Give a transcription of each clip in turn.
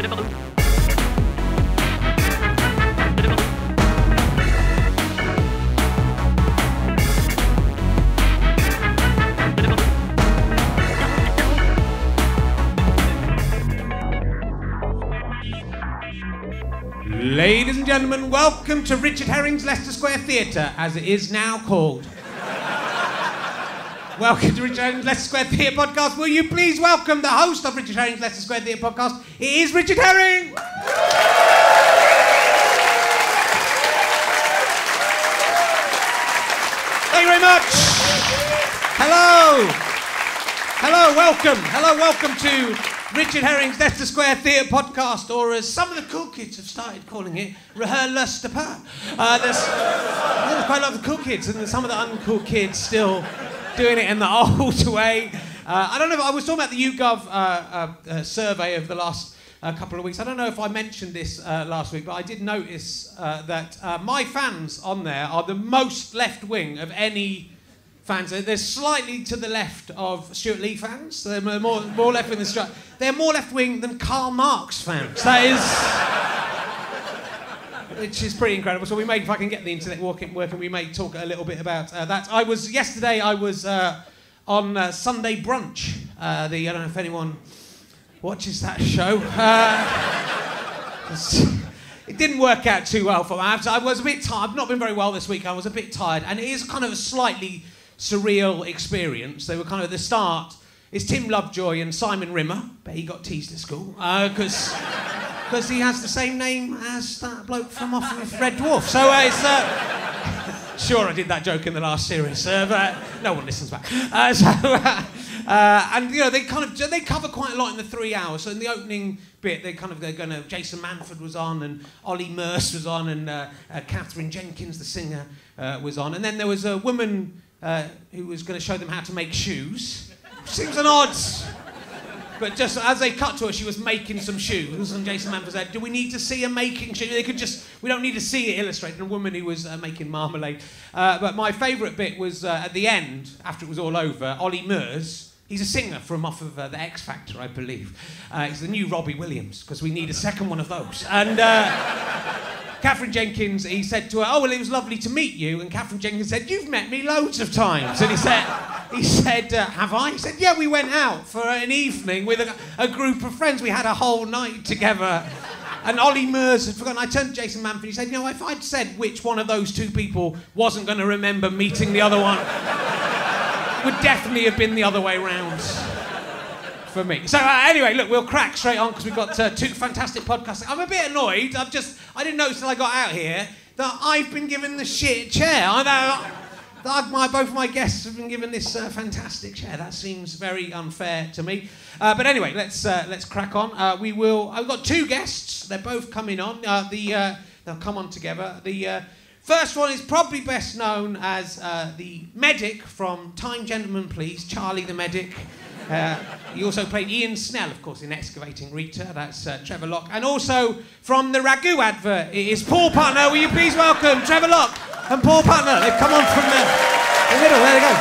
Ladies and gentlemen, welcome to Richard Herring's Leicester Square Theatre, as it is now called. Welcome to Richard Herring's Leicester Square Theatre podcast. Will you please welcome the host of Richard Herring's Leicester Square Theatre podcast? It is Richard Herring! Thank you very much. Hello. Hello, welcome. Hello, welcome to Richard Herring's Leicester Square Theatre podcast, or as some of the cool kids have started calling it, RHLSTP. There's quite a lot of cool kids, and some of the uncool kids still doing it in the old way. I don't know if I was talking about the YouGov survey of the last couple of weeks. I don't know if I mentioned this last week, but I did notice that my fans on there are the most left-wing of any fans. They're slightly to the left of Stuart Lee fans. So they're more left-wing than They're more left-wing than Karl Marx fans. That is... which is pretty incredible. So we may, if I can get the internet working, we may talk a little bit about that. Yesterday I was on Sunday Brunch. I don't know if anyone watches that show. It didn't work out too well for me. I was a bit tired. I've not been very well this week. I was a bit tired. And it is kind of a slightly surreal experience. They were kind of at the start. It's Tim Lovejoy and Simon Rimmer. Bet he got teased at school. Because he has the same name as that bloke from off of Red Dwarf. So it's... sure, I did that joke in the last series, but no one listens back. And you know, they cover quite a lot in the 3 hours. So in the opening bit, Jason Manford was on, and Ollie Merce was on, and Catherine Jenkins, the singer, was on, and then there was a woman who was going to show them how to make shoes. Seems an odd. But just as they cut to her, she was making some shoes, and Jason Manford said, "Do we need to see her making shoes? We don't need to see it illustrated." A woman who was making marmalade. But my favourite bit was at the end, after it was all over, Ollie Merce. He's a singer from off of the X Factor, I believe. He's the new Robbie Williams, because we need a second one of those. And Catherine Jenkins, he said to her, "Oh, well, it was lovely to meet you." And Catherine Jenkins said, "You've met me loads of times." And he said, "Have I?" He said, "Yeah, we went out for an evening with a group of friends. We had a whole night together." And Ollie Merce had forgotten. I turned to Jason Manford. He said, "You know, if I'd said which one of those two people wasn't going to remember meeting the other one, it would definitely have been the other way round for me." So anyway, look, we'll crack straight on because we've got two fantastic podcasts. I'm a bit annoyed. I didn't notice till I got out here that I've been given the shit chair. Both of my guests have been given this fantastic chair. That seems very unfair to me. But anyway, let's crack on. I've got two guests. They're both coming on. They'll come on together. The first one is probably best known as the medic from Time Gentlemen Please, Charlie the medic. He also played Ian Snell, of course, in Excavating Rita. That's Trevor Lock. And also from the Ragu advert, it is Paul Putner. Will you please welcome Trevor Lock and Paul Putner? They've come on from the middle. There they go.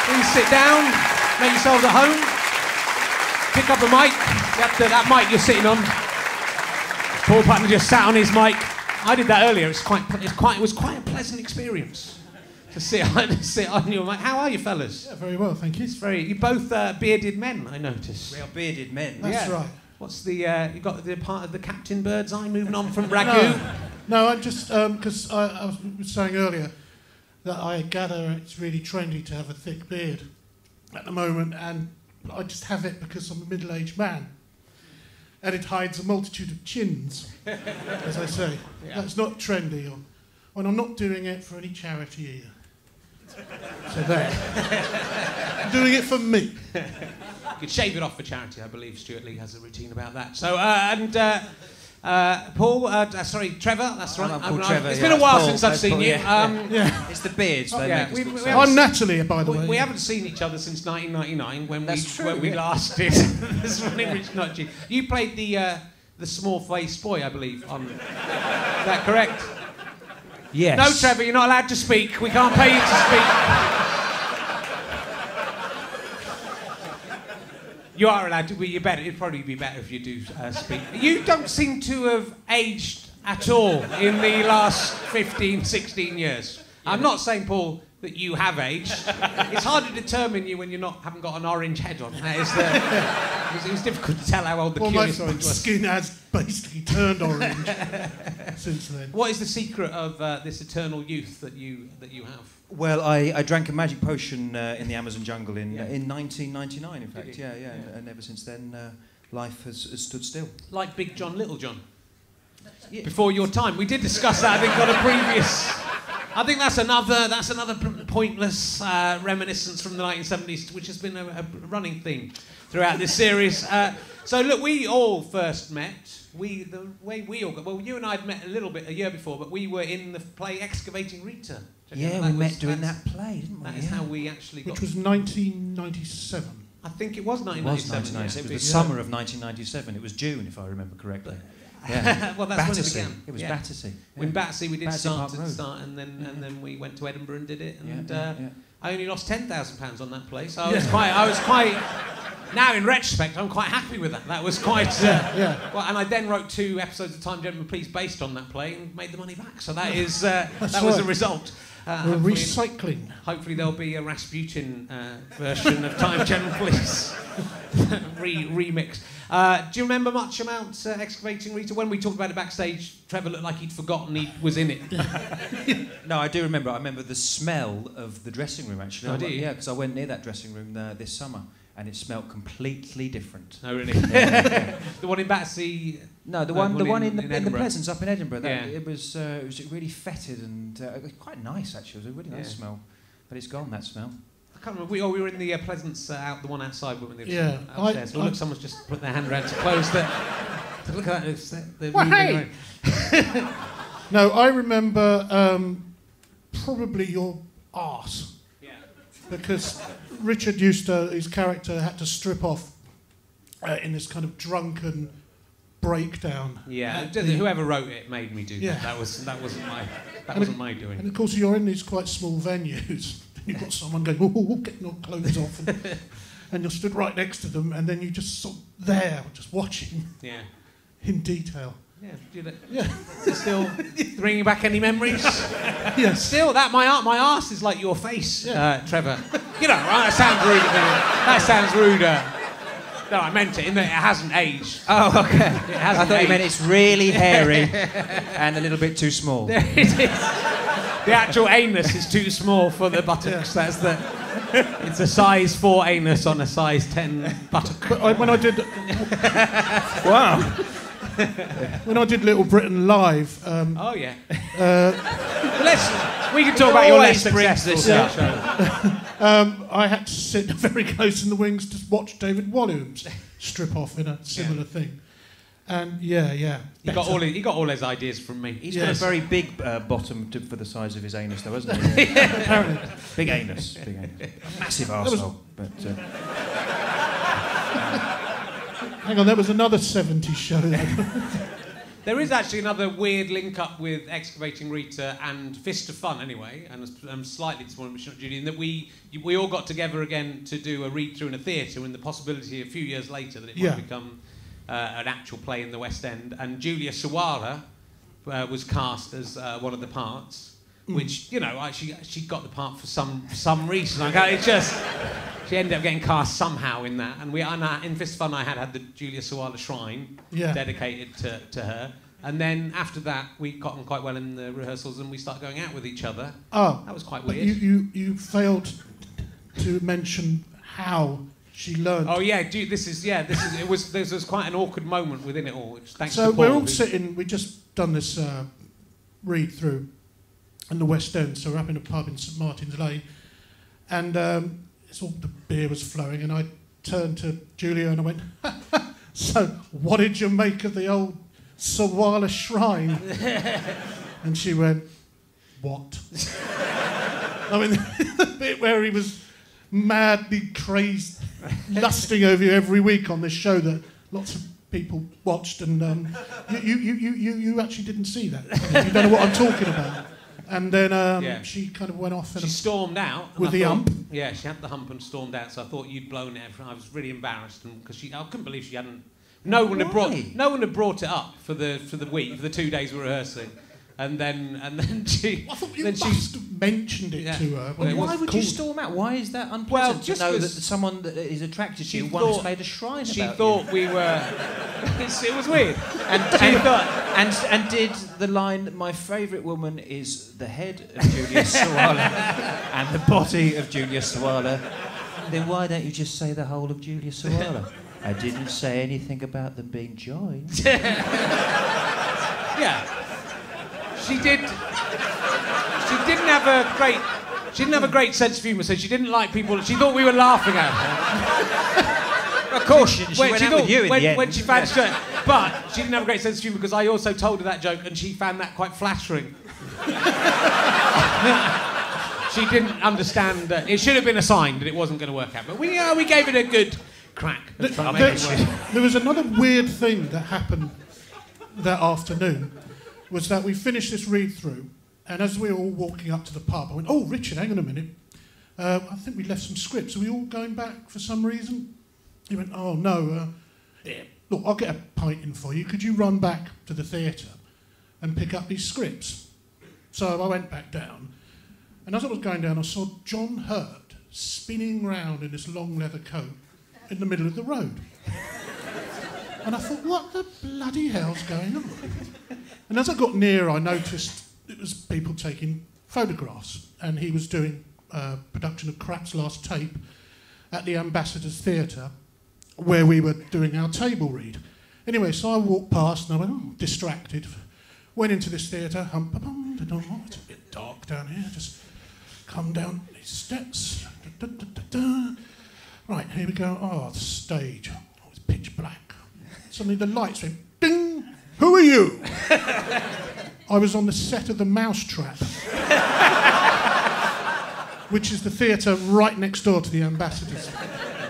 Please sit down. Make yourselves at home. Pick up a mic. That mic you're sitting on. Paul Putner just sat on his mic. I did that earlier. It was quite a pleasant experience to sit on your mic. How are you, fellas? Yeah, very well, thank you. You're both bearded men, I notice. We are bearded men. That's right. What's the you got the part of the Captain Bird's Eye moving on from Ragu? No, I'm just because I was saying earlier that I gather it's really trendy to have a thick beard at the moment, and I just have it because I'm a middle-aged man, and it hides a multitude of chins, as I say. Yeah. That's not trendy, and I'm not doing it for any charity either. So there. I'm doing it for me. You could shave it off for charity. I believe Stuart Lee has a routine about that. So Paul, Trevor. That's right. I'm called Trevor. It's been a while since I've seen you. Yeah. It's the beards. I'm Nathalie, by the way. We haven't seen each other since 1999 when we last did this running Rich Not G. You played the small-faced boy, I believe. Is that correct? Yes. No, Trevor, you're not allowed to speak. We can't pay you to speak. You are allowed to. Well, you better. It'd probably be better if you do speak. You don't seem to have aged at all in the last 15, 16 years. Yeah. I'm not saying, Paul, that you have aged. It's hard to determine you when you haven't got an orange head on. That is it was difficult to tell how old the curious orange was. My skin has basically turned orange since then. What is the secret of this eternal youth that you have? Well, I drank a magic potion in the Amazon jungle in 1999, in fact. Yeah. And ever since then, life has stood still. Like Big John, Little John. Yeah. Before your time, we did discuss that. I think on a previous. I think that's another pointless reminiscence from the 1970s, which has been a running theme throughout this series. So look, we all first met. The way we all got. Well, you and I had met a year before, but we were in the play Excavating Rita. Yeah, we met doing that play, didn't we? That is how we actually got. Which was 1997. I think it was 1997. It was the summer of 1997. It was June, if I remember correctly. Yeah. Well, that's Battersea. when it began. It was Battersea. Yeah. In Battersea, we did Battersea start, and then we went to Edinburgh and did it. And I only lost £10,000 on that play, so I was quite. Now, in retrospect, I'm quite happy with that. That was quite. Well, and I then wrote 2 episodes of Time Gentlemen Please based on that play and made the money back. So that is that was a result. Recycling. Hopefully there'll be a Rasputin version of Time Gentlemen Please remix. Do you remember much about Excavating Rita? When we talked about it backstage, Trevor looked like he'd forgotten he was in it. No, I do remember. I remember the smell of the dressing room, actually. Oh, do you? Yeah, because I went near that dressing room this summer, and it smelled completely different. Oh, really? The one in Battersea? No, the one in the Pleasance up in Edinburgh. It was really fetid and quite nice, actually. It was a really nice smell. But it's gone, that smell. I can't remember. We were in the Pleasance, the one outside when they were upstairs. Look, someone's just put their hand around to close the... Look at that. No, I remember probably your arse. Yeah. Because Richard his character had to strip off in this kind of drunken breakdown. Yeah, whoever wrote it made me do that. That wasn't my doing. And of course, you're in these quite small venues. You've got someone going, oh, getting your clothes off, and you're stood right next to them, and then you just sort of there, just watching. Yeah. In detail. Yeah. Is it still bringing back any memories? Yes. Still, my arse is like your face, Trevor. You know, right? That sounds rude. No, I meant it in that it hasn't aged. Oh, okay. I thought you meant it's really hairy and a little bit too small. There it is. The actual anus is too small for the buttocks. Yeah. It's a size 4 anus on a size 10 buttock. But when I did... Wow. When I did Little Britain live... oh, yeah. We can talk about your less successful show. I had to sit very close in the wings to watch David Walliams strip off in a similar thing. And he got all his ideas from me. He's got a very big bottom for the size of his anus, though, hasn't he? Apparently. Big anus. A massive arsehole. But hang on, there was another 70s show. There is actually another weird link-up with Excavating Rita and Fist of Fun, anyway, and I'm slightly disappointed with Judy, in that we all got together again to do a read-through in a theatre, and the possibility a few years later that it might become an actual play in the West End, and Julia Sawalha was cast as one of the parts, which, you know, she got the part for some reason. She ended up getting cast somehow in that, and in Fist of Fun I had the Julia Sawalha shrine dedicated to her, and then after that we got on quite well in the rehearsals and we started going out with each other. Oh, that was quite weird. You failed to mention how she learned. Oh yeah, it was quite an awkward moment within it all. Thanks to Paul. So we're all sitting. We just done this read through in the West End, so we're up in a pub in St Martin's Lane, and the beer was flowing, and I turned to Julia and I went, so what did you make of the old Sawalha shrine? And she went, what? I mean, the bit where he was madly crazed, lusting over you every week on this show that lots of people watched, and you actually didn't see that. You don't know what I'm talking about. And then she kind of went off. She stormed out with the hump. Yeah, she had the hump and stormed out. So I thought you'd blown it. I was really embarrassed because I couldn't believe she hadn't. No one had brought it up for the week, for the 2 days we were rehearsing. And then she... I thought you must have mentioned it to her. Well, why would you storm out? Why is that unpleasant to know that someone that is attracted to you once made a shrine about you? She thought we were... it was weird. And did the line, my favourite woman is the head of Julia Sawalha and the body of Julia Sawalha, then why don't you just say the whole of Julia Sawalha? I didn't say anything about them being joined. Yeah. She didn't have a great sense of humour, so she didn't like people. She thought we were laughing at her. Of course, she went out with you in the end. When she found it, but she didn't have a great sense of humour because I also told her that joke, and she found that quite flattering. She didn't understand that it should have been a sign that it wasn't going to work out, but we gave it a good crack. There was another weird thing that happened that afternoon. Was that we finished this read-through, and as we were all walking up to the pub, I went, oh, Richard, hang on a minute. I think we left some scripts. Are we all going back for some reason? He went, oh, no. Look, I'll get a pint in for you. Could you run back to the theatre and pick up these scripts? So I went back down, and as I was going down, I saw John Hurt spinning round in this long leather coat in the middle of the road. And I thought, what the bloody hell's going on? And as I got near, I noticed it was people taking photographs, and he was doing a production of Krapp's Last Tape at the Ambassador's Theatre, where we were doing our table read. Anyway, so I walked past, and I went, oh, distracted. Went into this theatre, it's a bit dark down here, just come down these steps. Right, here we go. Oh, the stage. Oh, it's pitch black. Suddenly the lights went, ding! Who are you? I was on the set of The Mousetrap, which is the theatre right next door to the Ambassadors.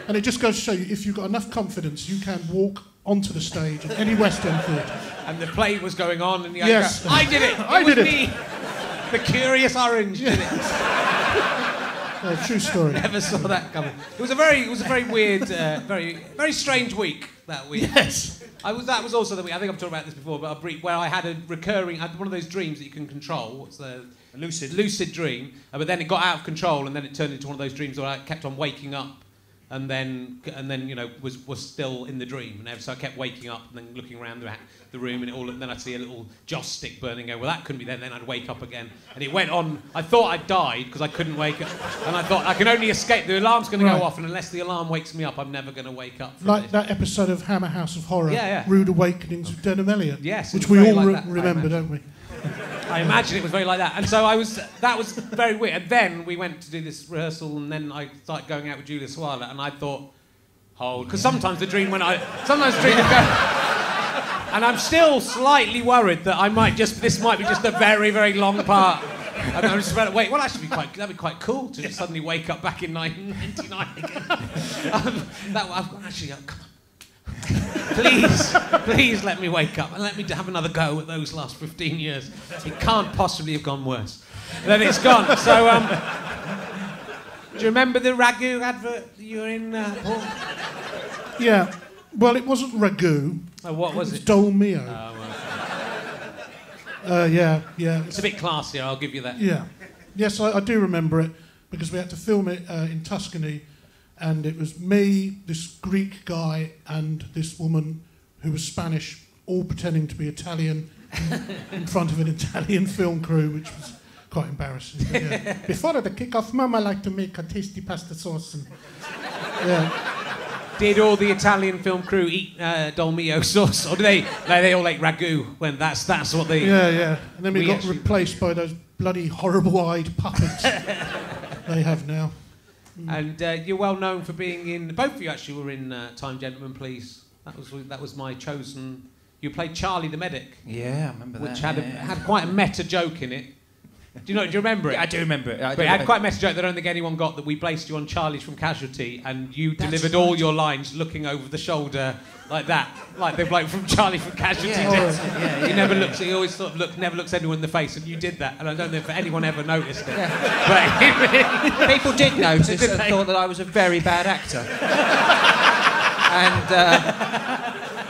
And it just goes to show you, if you've got enough confidence, you can walk onto the stage at any West End theatre. And the play was going on, and yes. I did it! I did it! Me. The Curious Orange did it. True story. Never saw that coming. It was a very weird, very strange week that week. Yes. That was also the week. I think I've talked about this before, but where I had I had one of those dreams that you can control. What's the lucid dream? But then it got out of control, and then it turned into one of those dreams where I kept on waking up, and then was still in the dream, and so I kept waking up and then looking around the room, and then I'd see a little joss stick burning. Go, well, that couldn't be there. Then I'd wake up again, and it went on. I thought I'd died because I couldn't wake up, and I thought I can only escape. The alarm's going to go off, and unless the alarm wakes me up, I'm never going to wake up. Like that episode of Hammer House of Horror, yeah. Rude Awakenings with Denham Elliott, yes, which we all remember, don't we? I imagine it was very like that, and so that was very weird. And then we went to do this rehearsal, and then I started going out with Julia Sawalha, and I thought, because sometimes the dream would go, and I'm still slightly worried that this might be just a very, very long part. And I'm just about, wait, well, that'd be quite cool to just suddenly wake up back in 1999 again. Come on. Please let me wake up and let me have another go at those last 15 years. It can't possibly have gone worse. Then it's gone. So, do you remember the Ragu advert that you were in, Paul? Yeah. Well, it wasn't Ragu. Oh, what was it? It was Dol Mio. Yeah. It's a bit classier, I'll give you that. Yeah. Yes, I do remember it, because we had to film it in Tuscany, and it was me, this Greek guy, and this woman who was Spanish, all pretending to be Italian in front of an Italian film crew, which was quite embarrassing. But, yeah. Before the kick-off, Mum, I like to make a tasty pasta sauce. And, yeah. Did all the Italian film crew eat Dol Mio sauce, or do they all ate Ragu? When that's what they... Yeah. And then we got replaced by those bloody horrible-eyed puppets they have now. And you're well known for being in... Both of you actually were in Time, Gentlemen, Please. That was my chosen... You played Charlie the Medic. Yeah, I remember which that. Which had quite a meta joke in it. Do you remember it? Yeah, I do remember it. But it had quite a messy joke that I don't think anyone got, that we placed you on Charlie's from Casualty and you delivered all your lines looking over the shoulder like that, like the bloke from Charlie from Casualty did. He never looks. He always sort of never looks anyone in the face, and you did that. And I don't know if anyone ever noticed it. But people did notice and thought that I was a very bad actor. And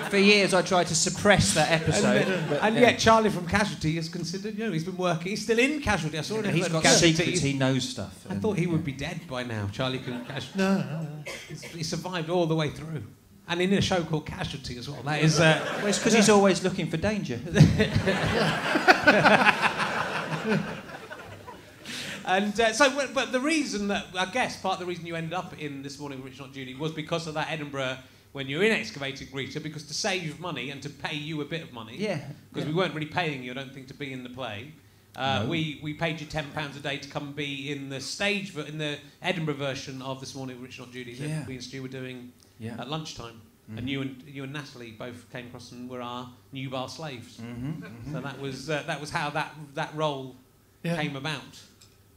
for years I tried to suppress that episode. And yet Charlie from Casualty is considered, he's been working. He's still in Casualty. I saw him. He's got secrets. He knows stuff. I thought he would be dead by now, Charlie from Casualty. No. He survived all the way through. And in a show called Casualty as well. That is. Well, it's because he's always looking for danger. And but the reason that, I guess, part of the reason you ended up in This Morning with Rich Not Judy was because of that Edinburgh, when you're in Excavating Rita, because to save money and to pay you a bit of money. Yeah. Because we weren't really paying you, I don't think, to be in the play. No. We paid you £10 a day to come be in the in the Edinburgh version of This Morning with Rich Not Judy that we and Stu were doing at lunchtime. Mm-hmm. And you and Nathalie both came across and were our new bar slaves. Mm-hmm. Mm-hmm. So that was how that role came about.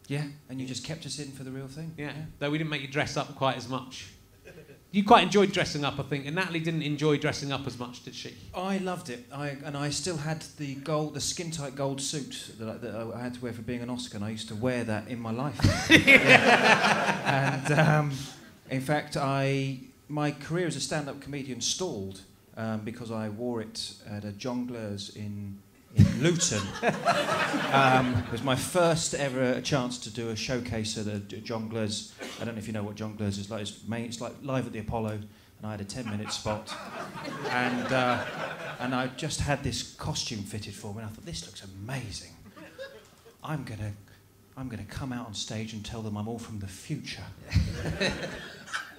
Yeah, and you just kept us in for the real thing. Yeah, though we didn't make you dress up quite as much. You quite enjoyed dressing up, I think, and Nathalie didn't enjoy dressing up as much, did she? I loved it, and I still had the skin-tight gold suit that I had to wear for being an Oscar, and I used to wear that in my life. And in fact, my career as a stand-up comedian stalled because I wore it at a Jongleurs in Luton. It was my first ever chance to do a showcase at a Jongleurs. I don't know if you know what Jongleurs is like. It's like live at the Apollo, and I had a 10-minute spot. And I just had this costume fitted for me, and I thought, this looks amazing. I'm gonna come out on stage and tell them I'm all from the future.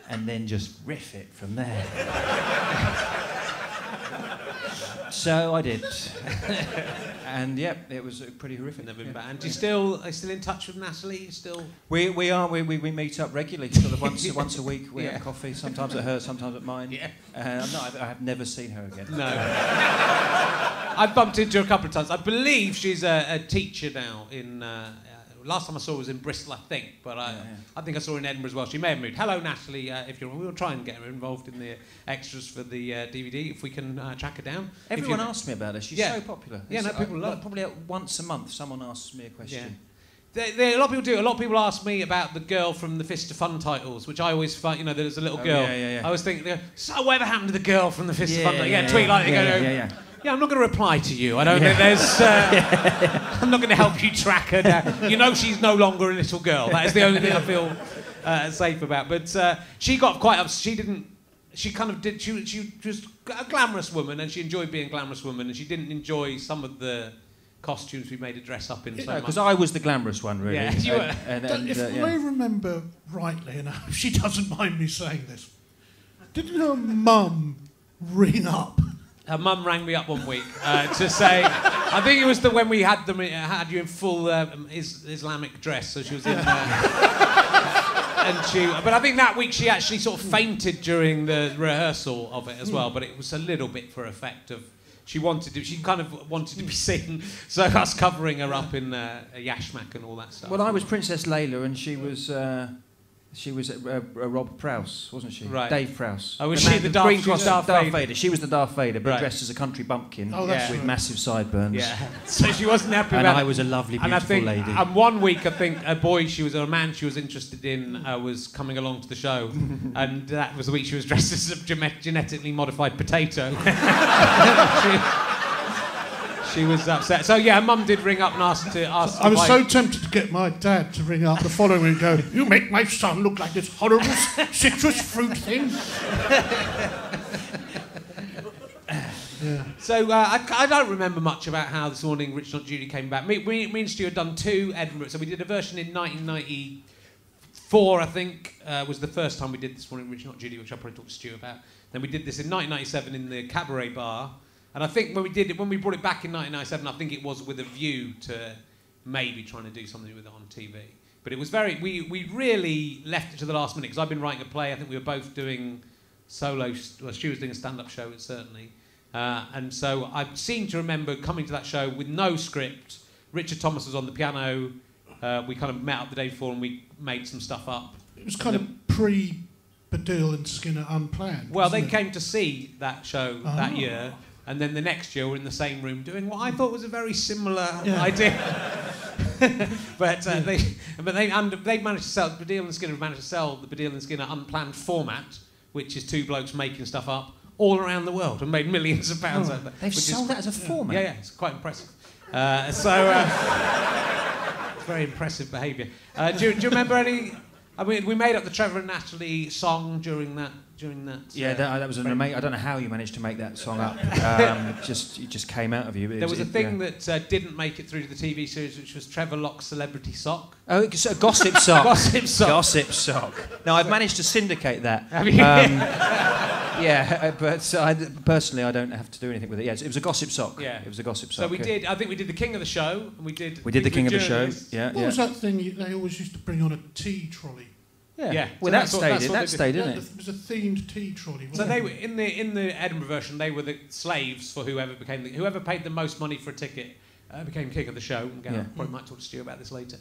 And then just riff it from there. So I did. And it was pretty horrific. Never been bad. And are you still in touch with Nathalie? We meet up regularly, sort of once a week. We have coffee, sometimes at hers, sometimes at mine. Yeah. I have never seen her again. No. I've bumped into her a couple of times. I believe she's a teacher now in. Last time I saw her was in Bristol, I think, but I think I saw her in Edinburgh as well. She may have moved. Hello, Nathalie. We'll try and get her involved in the extras for the DVD if we can track her down. Everyone asks me about her. She's so popular. Yeah, people love her. Probably once a month someone asks me a question. Yeah. A lot of people do. A lot of people ask me about the girl from the Fist of Fun titles, which I always find, there's a little girl. I always think, so whatever happened to the girl from the Fist of Fun titles? Tweet like they go. Yeah, I'm not going to reply to you. I don't think there's... I'm not going to help you track her down. She's no longer a little girl. That is the only thing I feel safe about. But she got quite upset. She didn't... She kind of did... She was a glamorous woman, and she enjoyed being a glamorous woman, and she didn't enjoy some of the costumes we made her dress up in so much. Because I was the glamorous one, really. Yeah, you were. If I remember rightly, and she doesn't mind me saying this, didn't her mum ring up? Her mum rang me up one week to say, I think it was when we had you in full Islamic dress, so she was in. But I think that week she actually sort of fainted during the rehearsal of it as well. But it was a little bit for effect of she kind of wanted to be seen, so us covering her up in a yashmak and all that stuff. Well, I was Princess Layla, and she was. She was Rob Prowse, wasn't she? Right. Dave Prowse. Oh, was she the Darth Vader? She was the Darth Vader, but dressed as a country bumpkin with massive sideburns. Yeah. So she wasn't happy and about it. I was a lovely, beautiful lady. And one week, I think, a man she was interested in was coming along to the show. And that was the week she was dressed as a genetically modified potato. She was upset. So, her mum did ring up and ask I was so tempted to get my dad to ring up the following week and go, you make my son look like this horrible citrus fruit thing. So, I don't remember much about how This Morning Rich Not Judy came back. Me and Stu had done 2 Edinburgh. So we did a version in 1994, I think, was the first time we did This Morning Rich Not Judy, which I'll probably talk to Stu about. Then we did this in 1997 in the Cabaret Bar. And I think when we brought it back in 1997, I think it was with a view to maybe trying to do something with it on TV. But it was we really left it to the last minute, because I've been writing a play. I think we were both doing solo, well, she was doing a stand-up show, certainly. And so I seem to remember coming to that show with no script, Richard Thomas was on the piano. We kind of met up the day before and we made some stuff up. It was kind of pre-Baddiel and Skinner Unplanned. Well, they came to see that show that year, and then the next year we're in the same room doing what I thought was a very similar idea. but they managed to sell, Baddiel and Skinner managed to sell the Baddiel and Skinner Unplanned format, which is two blokes making stuff up all around the world and made millions of pounds out of that. They've sold that as a format? Yeah, it's quite impressive. It's very impressive behaviour. Do you remember any? I mean, we made up the Trevor and Nathalie song during that. Yeah, that was an amazing. I don't know how you managed to make that song up. It just came out of you. There was a thing that didn't make it through to the TV series, which was Trevor Lock's Celebrity Sock. Oh, it's a gossip sock. Gossip sock. Gossip sock. Now I've managed to syndicate that. Have you? Yeah, but personally, I don't have to do anything with it. Yes, it was a gossip sock. Yeah, it was a gossip sock. So we did. I think we did the King of the Show, and we did the King of the Show. Yeah. What was that thing they always used to bring on a tea trolley? Yeah. Well, that stayed, didn't it? It was a themed tea trolley. So they were in the Edinburgh version. They were the slaves for whoever paid the most money for a ticket became king of the show. Probably might talk to Stu about this later.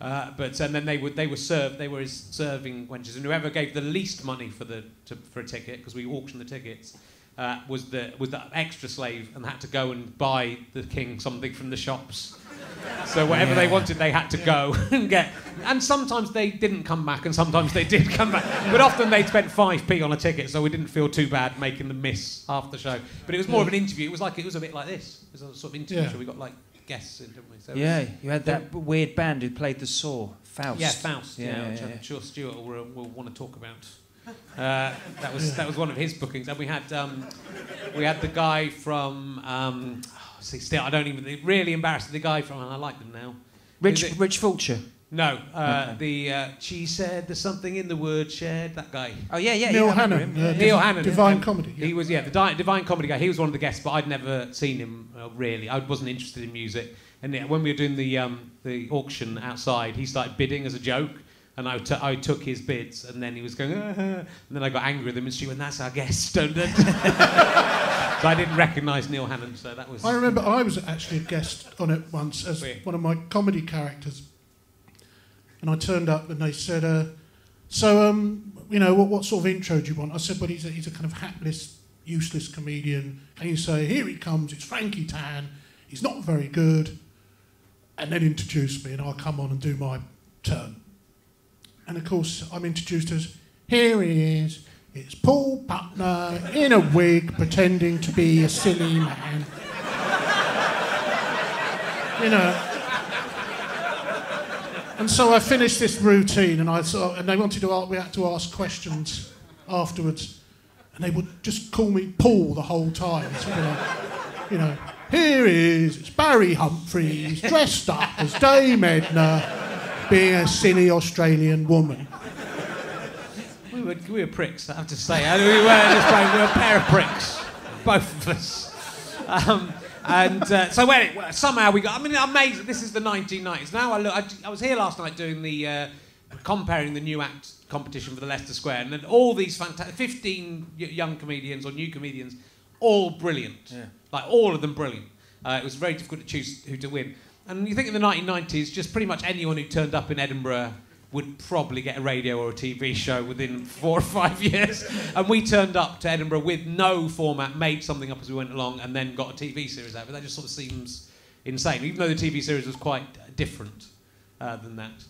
And then they were served. They were his serving wenches, and whoever gave the least money for a ticket, because we auctioned the tickets, was the extra slave and had to go and buy the king something from the shops. So whatever they wanted, they had to go and get. And sometimes they didn't come back, and sometimes they did come back. But often they'd spent 5p on a ticket, so we didn't feel too bad making them miss half the show. But it was more of an interview. It was a bit like this. It was a sort of interview show. We got like guests in, didn't we? So you had that weird band who played the saw, Faust. Yeah, Faust. Which I'm sure Stuart will want to talk about. That was one of his bookings, and we had the guy from. Still, I don't even. Really embarrassed. The guy from, and I like them now. Rich Fulcher. No, she said there's something in the word shared. That guy. Oh yeah. Neil Hannon. Neil Hannon. Divine Comedy. Yeah. He was the Divine Comedy guy. He was one of the guests, but I'd never seen him really. I wasn't interested in music. And when we were doing the auction outside, he started bidding as a joke. And I took his bids, and then he was going, and then I got angry with him, and she went, "That's our guest." So I didn't recognise Neil Hannon, so that was... I remember I was actually a guest on it once as one of my comedy characters. And I turned up, and they said, what sort of intro do you want? I said, well, he's a kind of hapless, useless comedian. And you say, here he comes, it's Frankie Tan, he's not very good. And then introduce me, and I'll come on and do my turn. And of course, I'm introduced as, here he is, it's Paul Putner in a wig pretending to be a silly man. And so I finished this routine, and they wanted we had to ask questions afterwards, and they would just call me Paul the whole time. So, here he is, it's Barry Humphries, dressed up as Dame Edna, being a silly Australian woman. We were pricks, I have to say. We were a pair of pricks, both of us. So anyway, somehow we got... I mean, amazing. This is the 1990s. Now I was here last night doing comparing the new act competition for the Leicester Square, and then all these fantastic 15 young comedians or new comedians, all brilliant. Yeah. Like all of them brilliant. It was very difficult to choose who to win. And you think in the 1990s, just pretty much anyone who turned up in Edinburgh would probably get a radio or a TV show within 4 or 5 years. And we turned up to Edinburgh with no format, made something up as we went along, and then got a TV series out. But that just sort of seems insane, even though the TV series was quite different than that.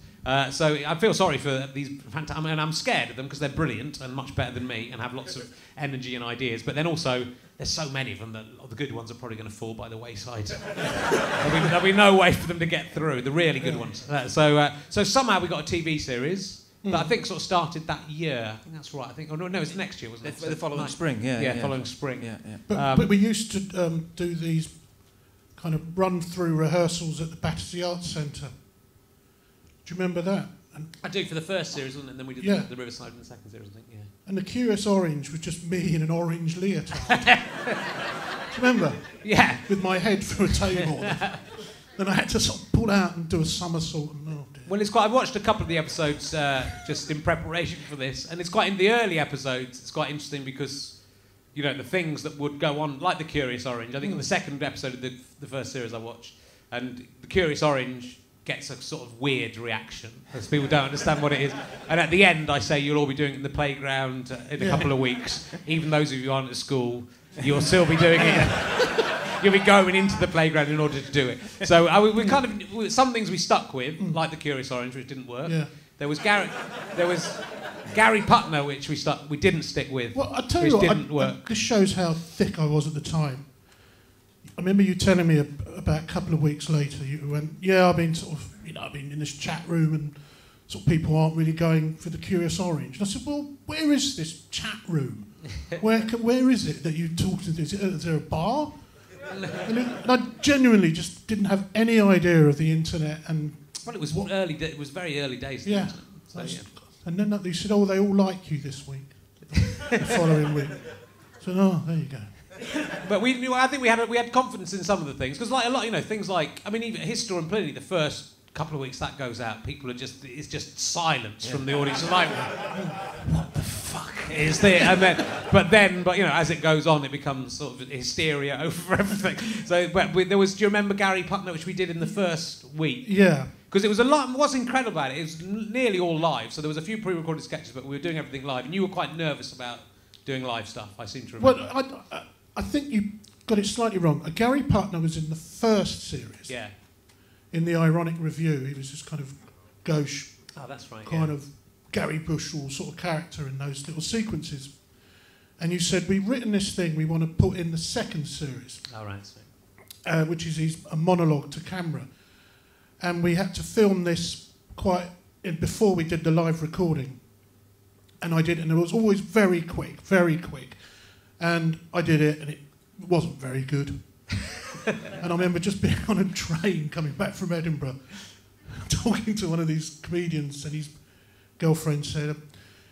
So I feel sorry for these fantastic... and I'm scared of them because they're brilliant and much better than me and have lots of energy and ideas. But then also, there's so many of them that the good ones are probably going to fall by the wayside. There'll be no way for them to get through, the really good ones. So somehow we got a TV series that I think sort of started that year. I think that's right. No, it's next year, wasn't it? The following spring, yeah. Following spring. Yeah. But we used to do these kind of run-through rehearsals at the Battersea Arts Centre. Do you remember that? I do, for the first series, wasn't it? And then we did the Riverside in the second series, I think, yeah. And the Curious Orange was just me in an orange leotard. Do you remember? Yeah. With my head through a table. Then I had to sort of pull out and do a somersault. Well, it's quite... I've watched a couple of the episodes just in preparation for this, and it's quite... In the early episodes, it's quite interesting because, the things that would go on, like the Curious Orange. I think in the second episode of the first series I watched, and the Curious Orange gets a sort of weird reaction because people don't understand what it is. And at the end, I say you'll all be doing it in the playground in a couple of weeks. Even those of you who aren't at school, you'll still be doing it. You'll be going into the playground in order to do it. So we kind of some things we stuck with, like the Curious Orange, which didn't work. Yeah. There was Gary Putner, which we didn't stick with. Well, I tell you what, this shows how thick I was at the time. I remember you telling me about a couple of weeks later, you went, yeah, I've been I've been in this chat room and sort of people aren't really going for the Curious Orange. And I said, well, where is this chat room? Where is it that you talk to this? Is there a bar? And I genuinely just didn't have any idea of the internet. And well, it was it was very early days. Yeah. So, yeah. And then they said, oh, they all like you this week. The following week. So, oh, there you go. But I think we had confidence in some of the things because, like a lot, things like even History and Pliny, the first couple of weeks that goes out, people are it's just silence from the audience. It's like, what the fuck is this? And then, but as it goes on, it becomes sort of hysteria over everything. So, but do you remember Gary Putner, which we did in the first week? Yeah. Because it was a lot. What's incredible about it was nearly all live. So there was a few pre-recorded sketches, but we were doing everything live, and you were quite nervous about doing live stuff. I seem to remember. Well, I think you got it slightly wrong. Gary Putner was in the first series. Yeah. In the ironic review, he was this kind of gauche, that's right, kind of Gary Bushell sort of character in those little sequences. And you said, we've written this thing we want to put in the second series. Oh, right. Which is a monologue to camera. And we had to film this before we did the live recording. And I did it, and it was always very quick, very quick. And I did it, and it wasn't very good. And I remember just being on a train coming back from Edinburgh, talking to one of these comedians, and his girlfriend said,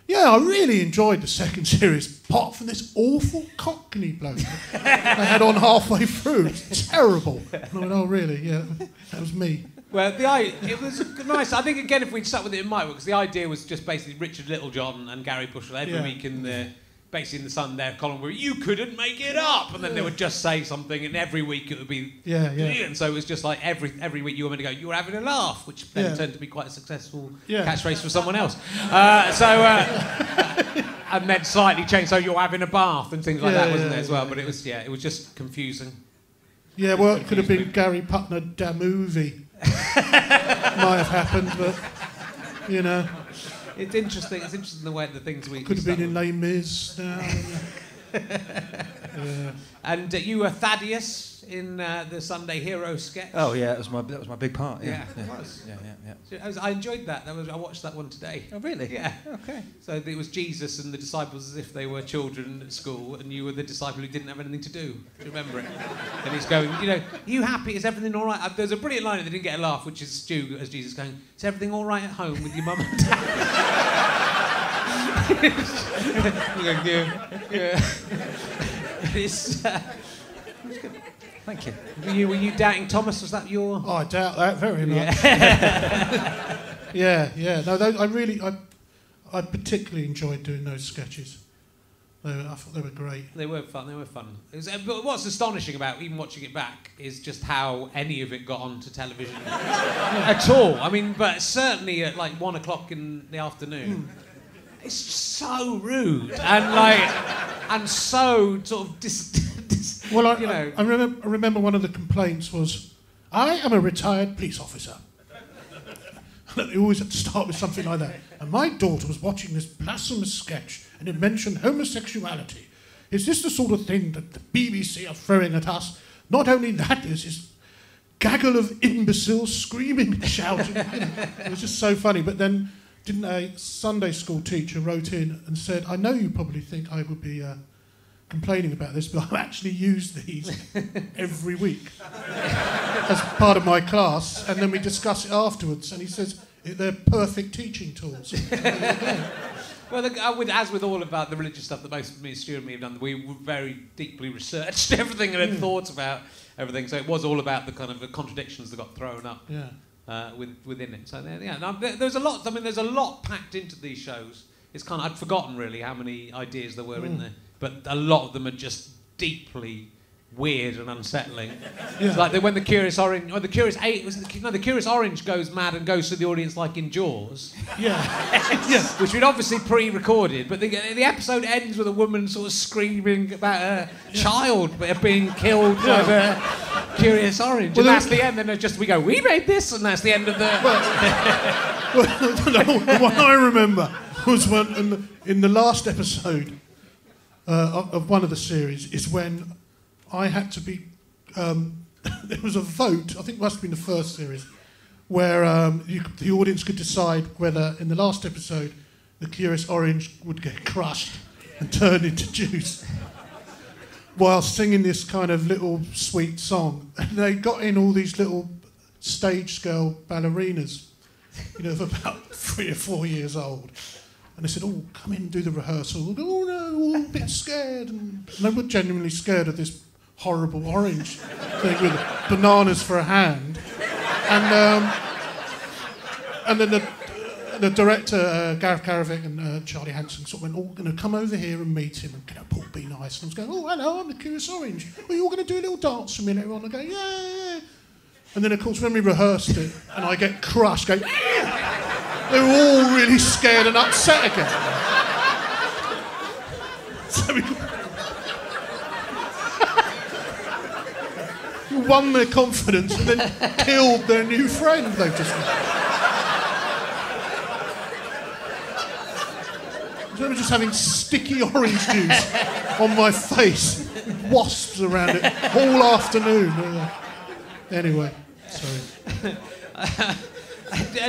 yeah, I really enjoyed the second series, apart from this awful Cockney bloke they had on halfway through. It's terrible. And I went, oh, really? Yeah, that was me. Well, it was nice. I think, again, if we'd stuck with it, it might work, because the idea was just basically Richard Littlejohn and Gary Bushell every week in the Sun, their column where you couldn't make it up, and then they would just say something, and every week it would be and so it was just like every week you were meant to go, you were having a laugh, which then turned to be quite a successful catchphrase for someone else. And then slightly changed, so you're having a bath and things like that, wasn't there as well? But it was just confusing. Yeah, well, it could have been Gary Putner da movie. Might have happened, but It's interesting. It's interesting the way the things we could have been in Les Mis now. And you were Thaddeus in the Sunday Hero sketch. Oh yeah, that was my big part. Yeah, it was. Yeah. I enjoyed that. I watched that one today. Oh really? Yeah. Okay. So it was Jesus and the disciples as if they were children at school, and you were the disciple who didn't have anything to do. Do you remember it? And he's going, are you happy? Is everything all right? There's a brilliant line that didn't get a laugh, which is Stu as Jesus going, is everything all right at home with your mum and dad? Thank you. Were you doubting Thomas? Was that your? Oh, I doubt that very much. Yeah. No, I particularly enjoyed doing those sketches. I thought they were great. They were fun. But what's astonishing about even watching it back is just how any of it got onto television at all. I mean, but certainly at like 1 o'clock in the afternoon. It's so rude and so sort of Well, I remember one of the complaints was, I am a retired police officer. They always had to start with something like that. And my daughter was watching this blasphemous sketch, and it mentioned homosexuality. Is this the sort of thing that the BBC are throwing at us? Not only that, there's this gaggle of imbeciles screaming and shouting. It was just so funny. But then, didn't a Sunday school teacher wrote in and said, I know you probably think I would be complaining about this, but I've actually used these every week as part of my class, and then we discuss it afterwards, and he says, they're perfect teaching tools. Well, as with all about the religious stuff that most of me and Stu and me have done, we very deeply researched everything and had thoughts about everything, so it was all about the kind of the contradictions that got thrown up within it. So there's a lot. I mean, there's a lot packed into these shows. It's kind of, I'd forgotten really how many ideas there were in there, but a lot of them are just deeply weird and unsettling. Yeah. It's like when the curious orange, or the curious the curious orange goes mad and goes to the audience like in Jaws. Yeah. Yeah. Which we'd obviously pre-recorded, but the episode ends with a woman sort of screaming about her child being killed by the curious orange. Well, and that's the end. Then we go, we made this, and that's the end of the. The one I remember was when in the last episode of one of the series is when I had to be. There was a vote. I think it must have been the first series, where the audience could decide whether, in the last episode, the curious orange would get crushed and turned into juice, while singing this kind of little sweet song. And they got in all these little stage scale ballerinas, of about 3 or 4 years old. And they said, "Oh, come in and do the rehearsal." "Oh no, all a bit scared." And they were genuinely scared of this horrible orange thing with bananas for a hand. And then the director, Gareth Karavik and Charlie Hanson sort of went, "Oh, going to come over here and meet him, and Paul, be nice." And I was going, "Oh, hello, I'm the Curious Orange. Well, you're going to do a little dance for me later on." I go, "Yeah." And then, of course, when we rehearsed it, and I get crushed, they were all really scared and upset again. So we won their confidence and then killed their new friend, they've just... I was just having sticky orange juice on my face, with wasps around it all afternoon. Anyway, sorry.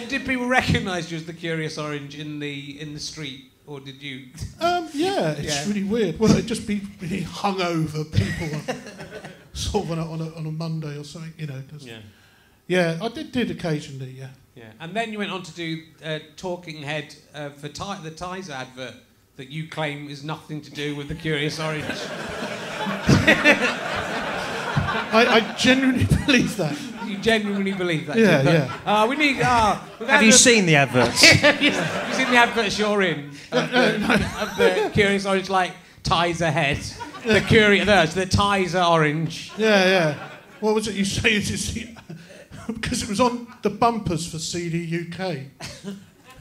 Did people recognise you as the curious orange in the street, or did you? Yeah, it's really weird. Well, it'd just be really hungover people, sort of on a Monday or something, Yeah, I did occasionally, yeah. Yeah, and then you went on to do talking head for the Tizer advert that you claim is nothing to do with the curious orange. I genuinely believe that. You genuinely believe that? Yeah, yeah. We need. Have you seen the adverts? Have you seen the adverts you're in of the curious orange, like Tizer head, the Tizer orange? Yeah, yeah. What was it you say? Because it was on the bumpers for CD UK,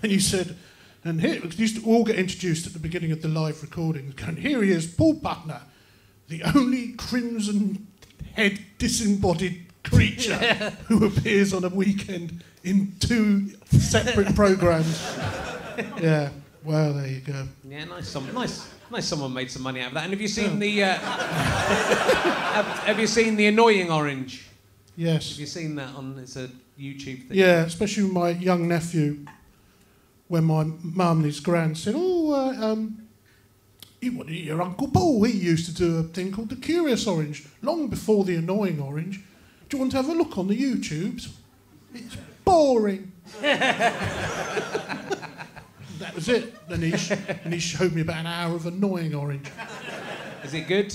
and you said, and here, because we used to all get introduced at the beginning of the live recordings, going, "Here he is, Paul Putner, the only crimson head disembodied creature who appears on a weekend in 2 separate programmes." Yeah, well, there you go. Yeah, nice someone made some money out of that. And have you seen the have you seen the annoying orange? Yes. Have you seen that it's a YouTube thing? Yeah, especially with my young nephew, when my mum and his gran said, your Uncle Paul, he used to do a thing called the Curious Orange, long before the annoying orange. Do you want to have a look on the YouTubes? It's boring. That was it. Then he showed me about an hour of annoying orange. Is it good?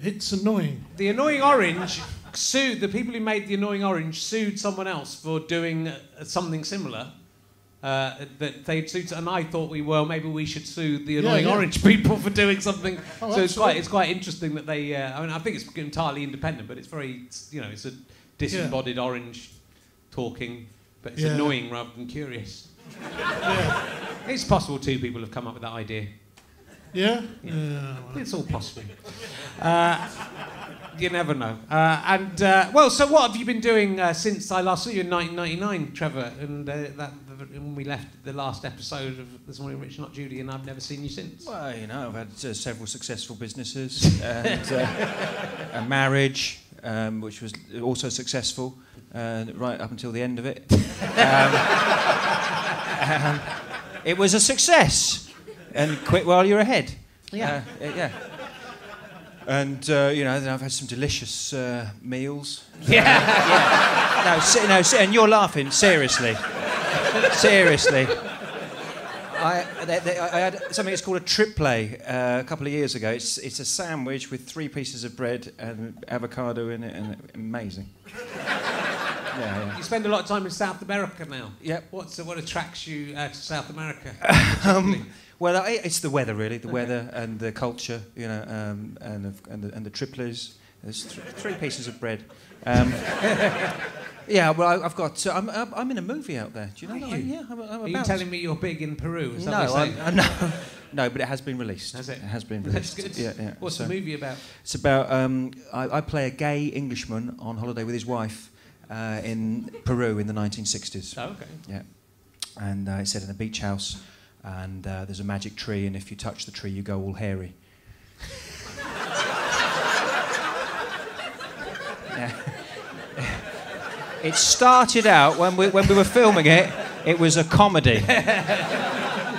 It's annoying. The annoying orange sued, the people who made the annoying orange sued someone else for doing something similar. That they'd sued, and I thought maybe we should sue the annoying orange people for doing something. So it's quite interesting that they. I think it's entirely independent, but it's very, it's a disembodied orange talking, but it's annoying rather than curious. Yeah. It's possible 2 people have come up with that idea. Yeah? Yeah. It's all possible. You never know. So what have you been doing since I last saw you in 1999, Trevor? And when we left the last episode of This Morning Rich Not Judy, and I've never seen you since. Well, I've had several successful businesses and a marriage, which was also successful right up until the end of it. It was a success, and quit while you're ahead. Yeah. Yeah. And then I've had some delicious meals. Yeah. No, and you're laughing. Seriously. I had something that's called a triple a couple of years ago. It's a sandwich with 3 pieces of bread and avocado in it, and amazing. Yeah. You spend a lot of time in South America now. Yep. What attracts you to South America? Well, it's the weather, really. The weather and the culture, and the triples, There's three pieces of bread. Yeah, well, I've got. I'm in a movie out there. Do you know that? Yeah, I'm Are you telling me you're big in Peru? Is that no, what you're saying? no, but it has been released. Has it? It has been released. That's good. Yeah. What's the movie about? It's about. I play a gay Englishman on holiday with his wife in Peru in the 1960s. Oh, okay. Yeah, and it's set in a beach house, and there's a magic tree, and if you touch the tree, you go all hairy. Yeah. It started out when we were filming it. It was a comedy.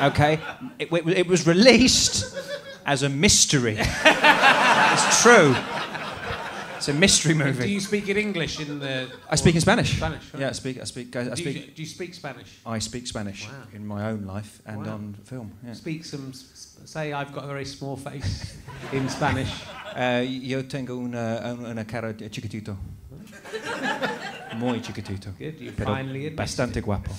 Okay, it was released as a mystery. It's true. It's a mystery movie. Do you speak in English in the? I speak in Spanish. Spanish. Right? Yeah, I speak. Do you speak Spanish? I speak Spanish in my own life and on film. Yeah. Speak some. Say I've got a very small face in Spanish. Yo tengo una cara chiquitito. Muy chiquitito. Good. You finally bastante guapo.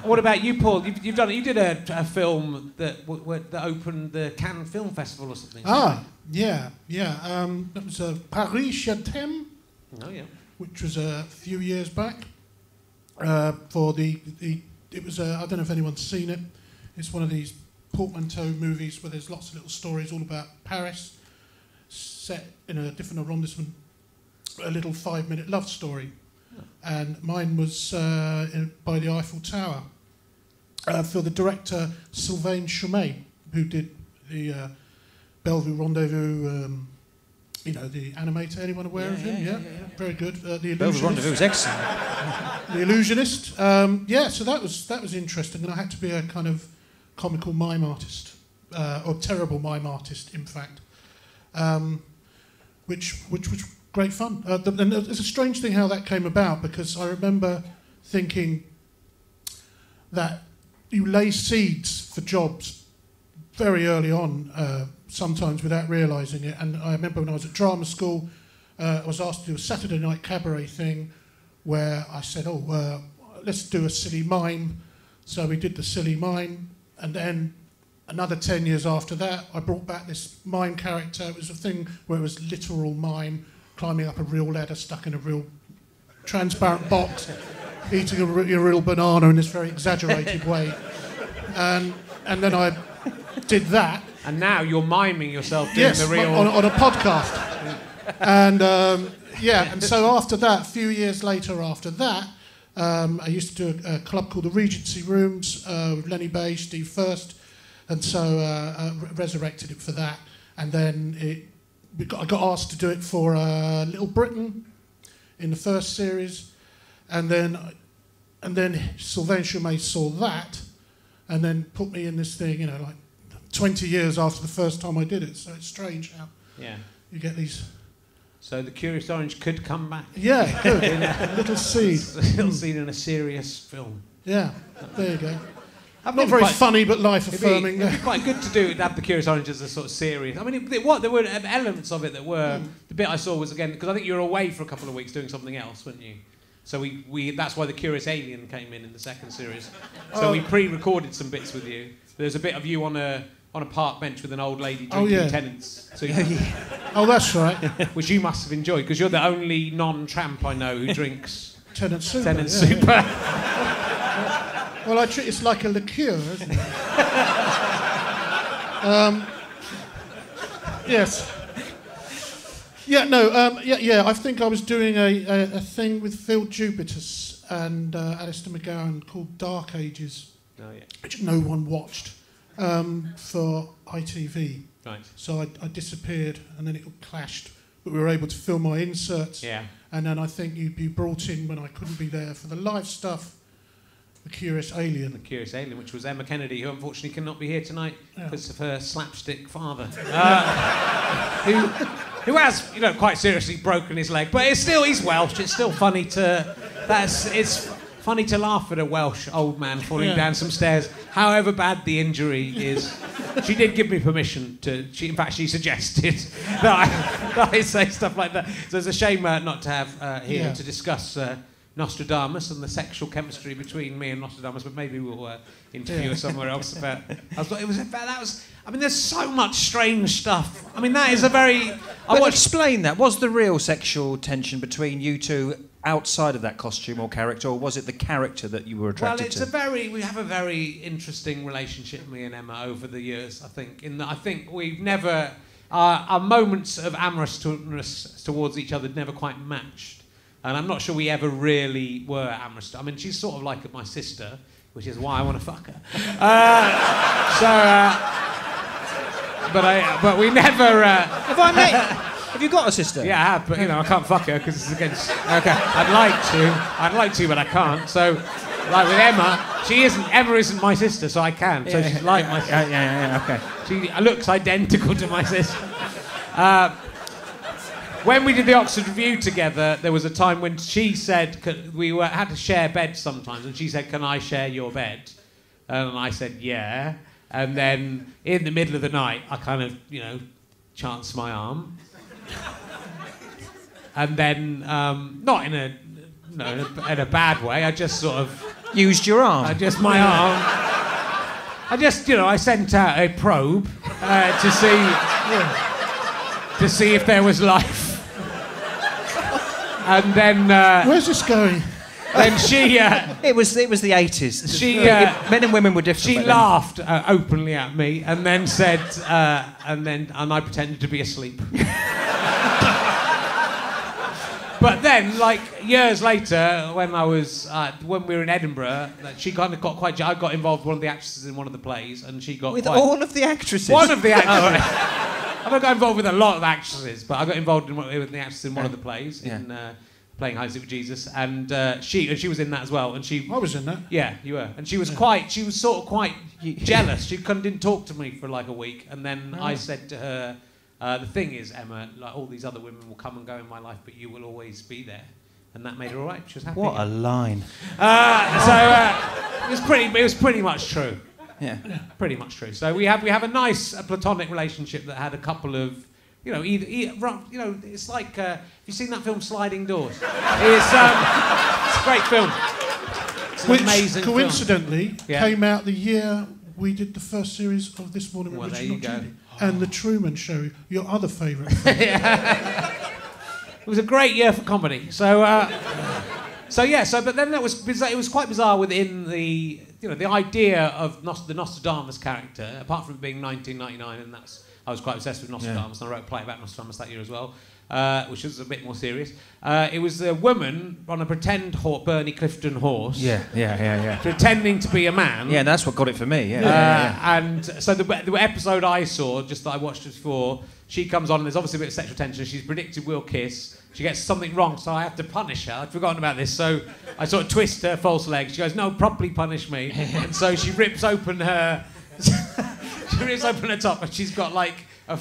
What about you, Paul? You've done. You did a film that opened the Cannes Film Festival or something. Yeah. That was Paris Je t'aime. Oh yeah. Which was a few years back. For it was I don't know if anyone's seen it. It's one of these portmanteau movies where there's lots of little stories all about Paris, set in a different arrondissement. A little 5-minute love story. And mine was by the Eiffel Tower for the director Sylvain Chomet, who did the Bellevue Rendezvous, the animator. Anyone aware of him? Yeah. Very good. The Illusionist. Bellevue Rendezvous was excellent. The Illusionist. So that was interesting, and I had to be a kind of comical mime artist, or terrible mime artist, in fact, which was great fun. And it's a strange thing how that came about, because I remember thinking that you lay seeds for jobs very early on, sometimes without realising it. And I remember when I was at drama school, I was asked to do a Saturday night cabaret thing where I said, let's do a silly mime. So we did the silly mime, and then another 10 years after that, I brought back this mime character. It was a thing where it was literal mime, climbing up a real ladder, stuck in a real transparent box, eating a real banana in this very exaggerated way. And then I did that. And now you're miming yourself doing the real... on a podcast. And, and so after that, a few years later after that, I used to do a club called the Regency Rooms with Lenny Bay, Steve First, and so I resurrected it for that. And then I got asked to do it for Little Britain in the first series, and then Sylvain Chomet saw that, and then put me in this thing, like 20 years after the first time I did it. So it's strange how you get these. So the Curious Orange could come back. Yeah, good. A little seed. A little seed in a serious film. Yeah, there you go. Not very funny, but life-affirming. It'd be quite good to have the Curious Orange as a sort of serious. I mean, there were elements of it that were... The bit I saw was, again, because I think you were away for a couple of weeks doing something else, weren't you? So we that's why the Curious Alien came in the second series. So we pre-recorded some bits with you. There's a bit of you on a park bench with an old lady drinking Tennent's. So that's right. Which you must have enjoyed, because you're the only non-tramp I know who drinks Tennent's Super. Tennent's Super. Well, it's like a liqueur, isn't it? Yes. Yeah, no, I think I was doing a thing with Phil Jupitus and Alistair McGowan called Dark Ages, which no one watched, for ITV. Right. So I disappeared, and then it clashed, but we were able to film my inserts. Yeah. And then I think you'd be brought in when I couldn't be there for the live stuff. The Curious Alien. The Curious Alien, which was Emma Kennedy, who unfortunately cannot be here tonight because of her slapstick father, who has, quite seriously broken his leg. But he's Welsh. It's still funny it's funny to laugh at a Welsh old man falling down some stairs, however bad the injury is. She did give me permission to. In fact, she suggested that I say stuff like that. So it's a shame not to have here to discuss Nostradamus and the sexual chemistry between me and Nostradamus, but maybe we'll interview her somewhere else about. I mean, there's so much strange stuff. I mean, that is a very. Explain that. Was the real sexual tension between you two outside of that costume or character, or was it the character that you were attracted to? We have a very interesting relationship, me and Emma, over the years. I think. I think we've never. Our moments of amorousness towards each other never quite matched. And I'm not sure we ever really were amorous. I mean, she's sort of like my sister, which is why I want to fuck her. But we never... Have you got a sister? Yeah, I have, but, I can't fuck her because it's against... Okay. I'd like to, but I can't. So, like with Emma, Emma isn't my sister, so I can. So she's like my sister. Yeah, okay. She looks identical to my sister. When we did the Oxford Review together, there was a time when she said had to share beds sometimes, and she said, "Can I share your bed?" And I said, "Yeah." And then in the middle of the night, I kind of, chanced my arm, and then not in a bad way. I just sort of used your arm. My arm. I sent out a probe to see if there was life. And then... where's this going? Then she... It was the 80s. Men and women were different. She laughed openly at me and then said... and I pretended to be asleep. But then, like, years later, when we were in Edinburgh, she kind of got quite... I got involved with one of the actresses in one of the plays, and she got all of the actresses? One of the actresses. I don't got involved with a lot of actresses, but I got involved with the actress in one of the plays, in playing High Sleep with Jesus, and she was in that as well. And I was in that. Yeah, you were. And she was sort of quite jealous. She didn't talk to me for like a week, and then I said to her, "The thing is, Emma, like all these other women will come and go in my life, but you will always be there." And that made her all right. She was happy. What a line! It was pretty much true. Yeah, pretty much true. So we have a nice platonic relationship that had a couple of, it's like have you seen that film Sliding Doors? It's a great film. It's an amazing film. Coincidentally came out the year we did the first series of This Morning with Richard and Judy, and The Truman Show, your other favourite film. It was a great year for comedy. But then it was quite bizarre within the idea of the Nostradamus character, apart from it being 1999, and I was quite obsessed with Nostradamus, and I wrote a play about Nostradamus that year as well, which was a bit more serious. It was a woman on a pretend Bernie Clifton horse. Yeah. Pretending to be a man. Yeah, that's what got it for me, And so the episode I saw, just that I watched it before, she comes on and there's obviously a bit of sexual tension. She's predicted we'll kiss. She gets something wrong, so I have to punish her. I'd forgotten about this, so I sort of twist her false leg. She goes, "No, properly punish me." And so she rips open her... she rips open her top, and she's got like a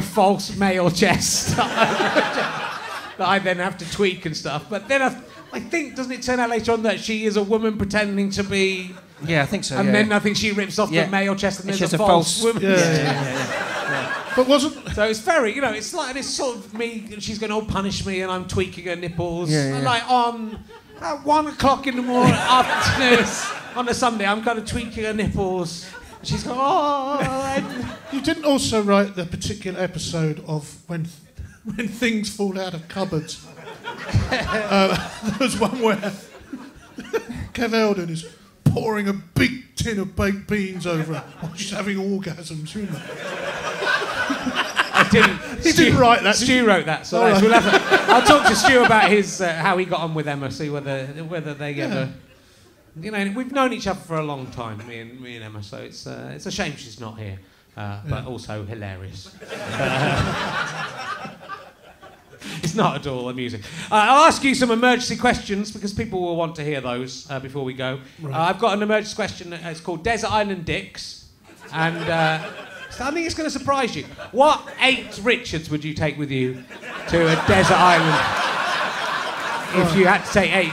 false male chest that I then have to tweak and stuff. But then I think, doesn't it turn out later on that she is a woman pretending to be... Yeah, I think so. And then I think she rips off the male chest, and there's a false woman. Yeah. But wasn't... So it's very, it's like, and it's sort of me, and she's going, "Oh, punish me," and I'm tweaking her nipples. Yeah. And like on at 1 o'clock in the morning, afternoon, on a Sunday, I'm kind of tweaking her nipples. And she's going, "Oh." You didn't also write the particular episode of when things fall out of cupboards. There was one where Kev Eldon is pouring a big tin of baked beans over her while she's having orgasms. I didn't. He didn't write that. Stu wrote that. So I'll talk to Stu about his how he got on with Emma. See whether they ever. We've known each other for a long time, me and Emma. So it's a shame she's not here, but also hilarious. It's not at all amusing. I'll ask you some emergency questions because people will want to hear those before we go. Right. I've got an emergency question. It's called Desert Island Dicks, and so I think it's going to surprise you. What 8 Richards would you take with you to a desert island if you had to take 8?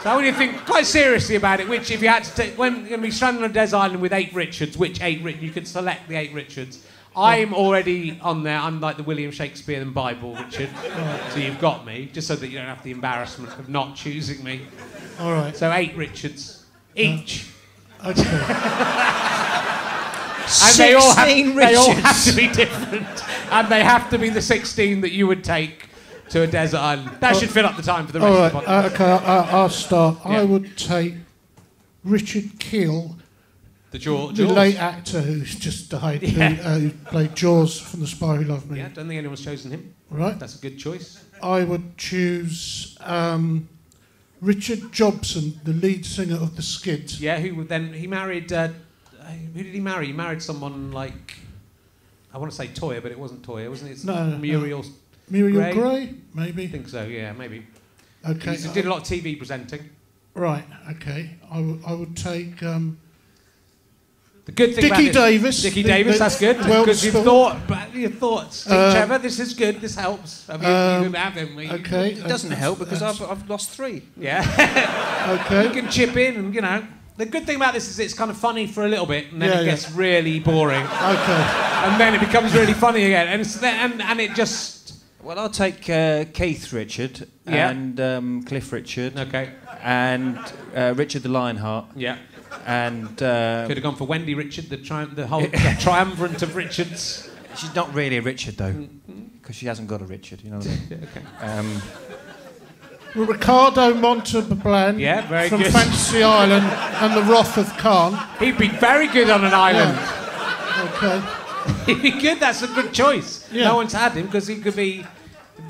So when you think quite seriously about it, which if you had to take, when you're going to be stranded on a desert island with 8 Richards, which 8 you could select the 8 Richards. I'm already on there. I'm like the William Shakespeare and Bible Richard. So you've got me, just so that you don't have the embarrassment of not choosing me. All right. So 8 Richards each. Okay. And they all have to be different, and they have to be the 16 that you would take to a desert island. That should fill up the time for the rest of the podcast. Okay, I'll start. Yeah. I would take Richard Keel, the late actor who's just died, who played Jaws from The Spy Who Loved Me. Yeah, don't think anyone's chosen him. Right. That's a good choice. I would choose Richard Jobson, the lead singer of The Skids. Yeah, he married... who did he marry? He married someone like... I want to say Toyah, but it wasn't Toyah, wasn't it? No. Muriel Gray, maybe? I think so, yeah, maybe. Okay. He did a lot of TV presenting. Right, okay. I would take... the good thing Dickie Davis. Dickie Davis, that's good. Because you've thought, Trevor, this is good, this helps. I mean, you can have him. Okay. It doesn't help because I've lost 3. Yeah. Okay. You can chip in and, you know... The good thing about this is it's kind of funny for a little bit, and then it gets really boring. Okay. And then it becomes really funny again, and it just... Well, I'll take Keith Richard and Cliff Richard. Okay. And Richard the Lionheart. Yeah. And could have gone for Wendy Richard, the triumvirate of Richards. She's not really a Richard though, because she hasn't got a Richard. You know what I mean? Okay. Ricardo Montalban from Fantasy Island and the Wrath of Khan. He'd be very good on an island. Yeah. Okay. He'd be good. That's a good choice. Yeah. No one's had him because he could be,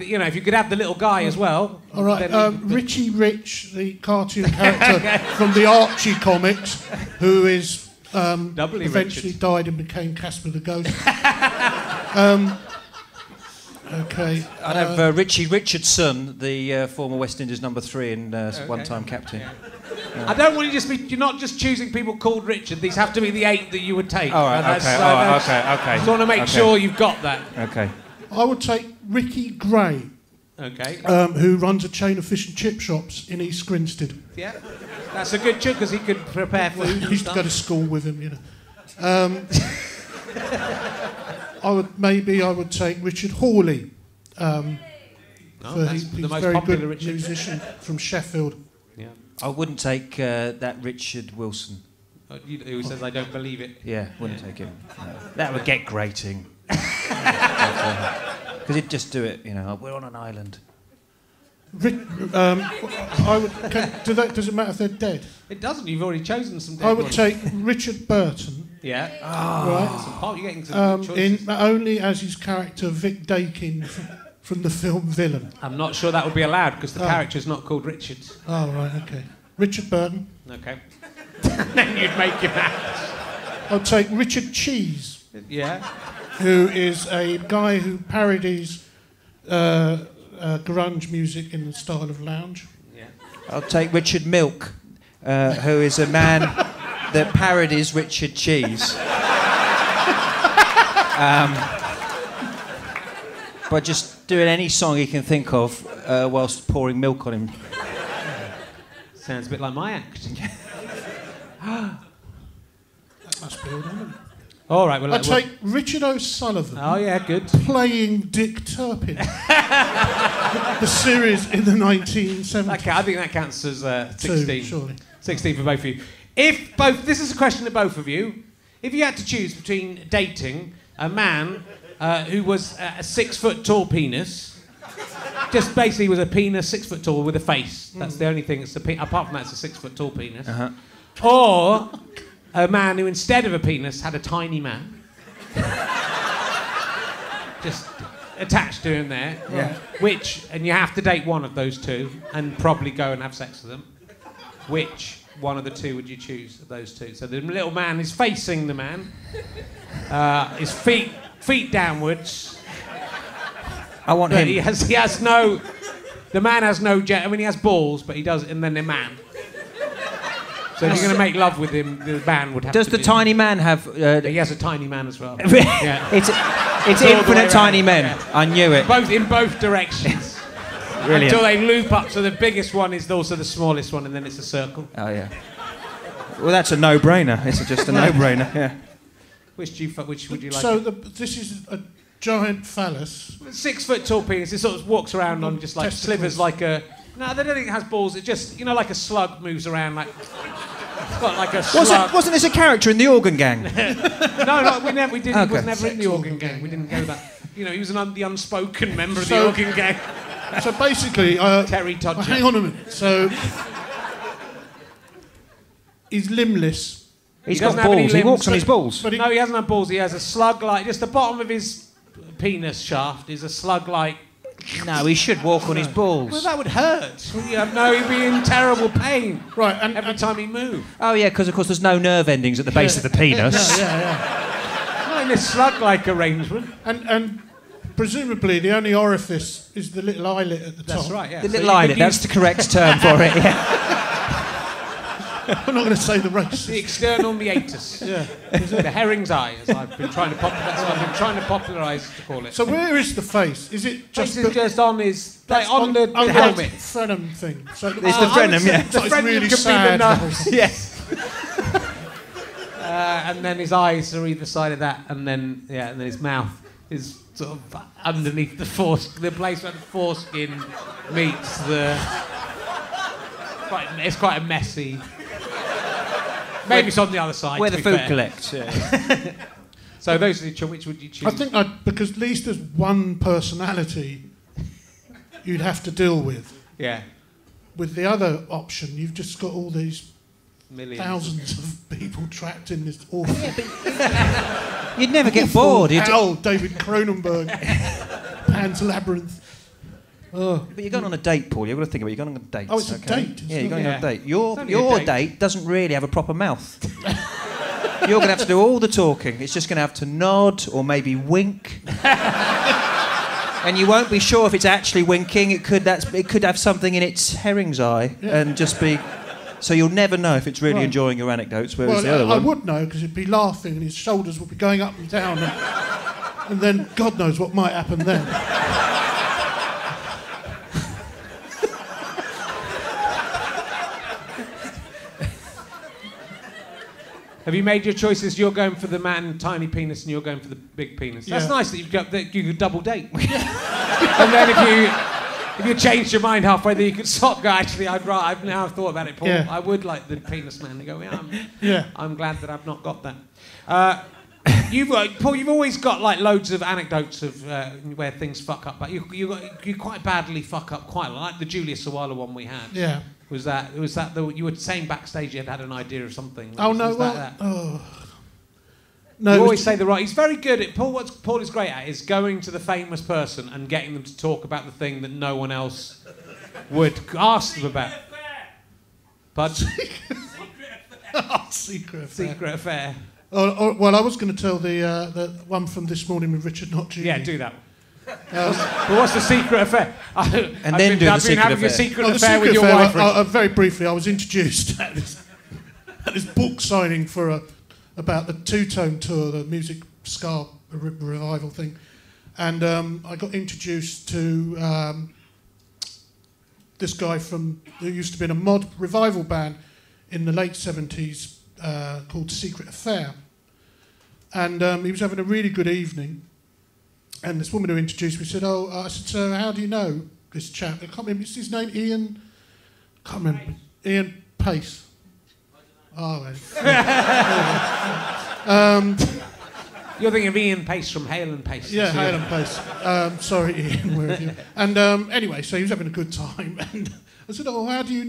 you know, if you could have the little guy as well. All right. Richie Rich, the cartoon character from the Archie comics, who is eventually died and became Casper the Ghost. Okay. I'd have Richie Richardson, the former West Indies number 3 and one-time captain. Yeah. I don't want you you're not just choosing people called Richard. These have to be the 8 that you would take. All right. Okay. I just want to make sure you've got that. Okay. I would take Ricky Gray. Okay. Who runs a chain of fish and chip shops in East Grinstead. Yeah. That's a good choice because he could prepare food. He used to go to school with him, you know. I would take Richard Hawley. He's the most very popular good Richard. musician from Sheffield. Yeah. I wouldn't take that Richard Wilson. Who says I don't believe it? Yeah, wouldn't take him. No. That would get grating. Because he'd just do it, you know. We're on an island. Does it matter if they're dead? It doesn't. You've already chosen some dead I would ones. take Richard Burton. Yeah. Right. You're getting some good choices. Only as his character Vic Dakin from the film Villain. I'm not sure that would be allowed because the character's not called Richard. Oh, right, okay. Richard Burton. Okay. Then you'd make him out. I'll take Richard Cheese. Yeah. Who is a guy who parodies grunge music in the style of lounge. Yeah. I'll take Richard Milk, who is a man that parodies Richard Cheese. By just doing any song he can think of whilst pouring milk on him. Sounds a bit like my act. That must be all done. All right, well, I'll take Richard O'Sullivan. Oh, yeah, good. Playing Dick Turpin. The series in the 1970s. I think that counts as 16. 2, surely. 16 for both of you. This is a question to both of you. If you had to choose between dating a man who was a 6 foot tall penis, just basically was a penis 6 foot tall with a face. That's the only thing. Apart from that, it's a 6 foot tall penis. Or a man who, instead of a penis, had a tiny man. Just attached to him there. Yeah. And you have to date one of those two and probably go and have sex with them. Which one of the two would you choose of those two? So the little man is facing the man. His feet downwards. I want him. He has no... The man has no... I mean, he has balls, but he does... And then the man. So if you're going to make love with him, the man would have Does to the be... tiny man have... He has a tiny man as well. Yeah. It's infinite tiny men. Yeah. I knew it. In both directions. Brilliant. Until they loop up, so the biggest one is also the smallest one, and then it's a circle. Oh, yeah. Well, that's a no-brainer. It's just a no-brainer, yeah. Which would you like? So this is a giant phallus. 6 foot tall penis. It sort of walks around on just like Testicles. slivers, like a. No, I don't think it has balls. It just, you know, like a slug moves around, like. It's got like a slug. Wasn't this a character in the Organ Gang? No, we didn't. Okay. He was never in the Organ Gang. We didn't go that. You know, he was the unspoken member of the Organ Gang. So basically, Terry Todger. hang on a minute. So he's limbless. He's got balls. He walks on his balls. But no, he hasn't had balls. He has a slug-like. Just the bottom of his penis shaft is a slug-like. No, he should walk on his balls. Well, that would hurt. No, he'd be in terrible pain. Right, and every time he moved. Oh yeah, because of course there's no nerve endings at the base of the penis. Yeah. Not in this slug-like arrangement. And presumably the only orifice is the little eyelet at the top. That's right. Yeah. The little eyelet. That's the correct term for it. Yeah. I'm not going to say the race. The external meatus. Yeah. The herring's eye, as I've been trying to popularise to call it. So where is the face? Is it just on his on the helmet? Frenum thing. So it's the frenum, yeah. So it's really sad. Yes. And then his eyes are either side of that, and then his mouth is sort of underneath the place where the foreskin meets the. It's quite a messy. Maybe it's on the other side. Where the food collects. Yeah. So those are which would you choose? I think because at least there's one personality you'd have to deal with. Yeah. With the other option, you've just got all these thousands of people trapped in this awful. You'd never get bored. David Cronenberg, Pan's Labyrinth. Oh. But you're going on a date, Paul. You've got to think about it. You're going on a date. Oh, it's a date. Yeah, you're going on a date. Your date doesn't really have a proper mouth. You're going to have to do all the talking. It's just going to have to nod or maybe wink. And you won't be sure if it's actually winking. It could have something in its herring's eye and just be. So you'll never know if it's really enjoying your anecdotes. Whereas the other one, I would know because he'd be laughing and his shoulders would be going up and down, and then God knows what might happen then. Have you made your choices? You're going for the man tiny penis and you're going for the big penis. That's nice that you could double date. And then if you changed your mind halfway there, you could stop. Go, actually, I've now thought about it, Paul. Yeah. I would like the penis man to go. I'm glad that I've not got that. Paul, you've always got like loads of anecdotes of where things fuck up, but you quite badly fuck up quite a lot. Like the Julia Sawalha one we had. Yeah. Was that you were saying backstage you had an idea of something? No, you always say the right. He's very good at Paul. What Paul is great at is going to the famous person and getting them to talk about the thing that no one else would ask them about. But Secret affair. Well, I was going to tell the one from this morning with Richard, not Judy. Yeah, do that. But what's the secret affair? I've been having a secret affair with your wife. Very briefly, I was introduced at this book signing for about the two-tone tour, the music ska revival thing, and I got introduced to this guy who used to be in a mod revival band in the late 70s called Secret Affair, and he was having a really good evening. And this woman who introduced me said, I said, so how do you know this chap? I can't remember, is his name Ian? I can't remember. Ian Pace. Oh, you're thinking of Ian Pace from Hale and Pace. Yeah, Hale and Pace. Sorry, Ian, where are you? And anyway, so he was having a good time. And I said, how do you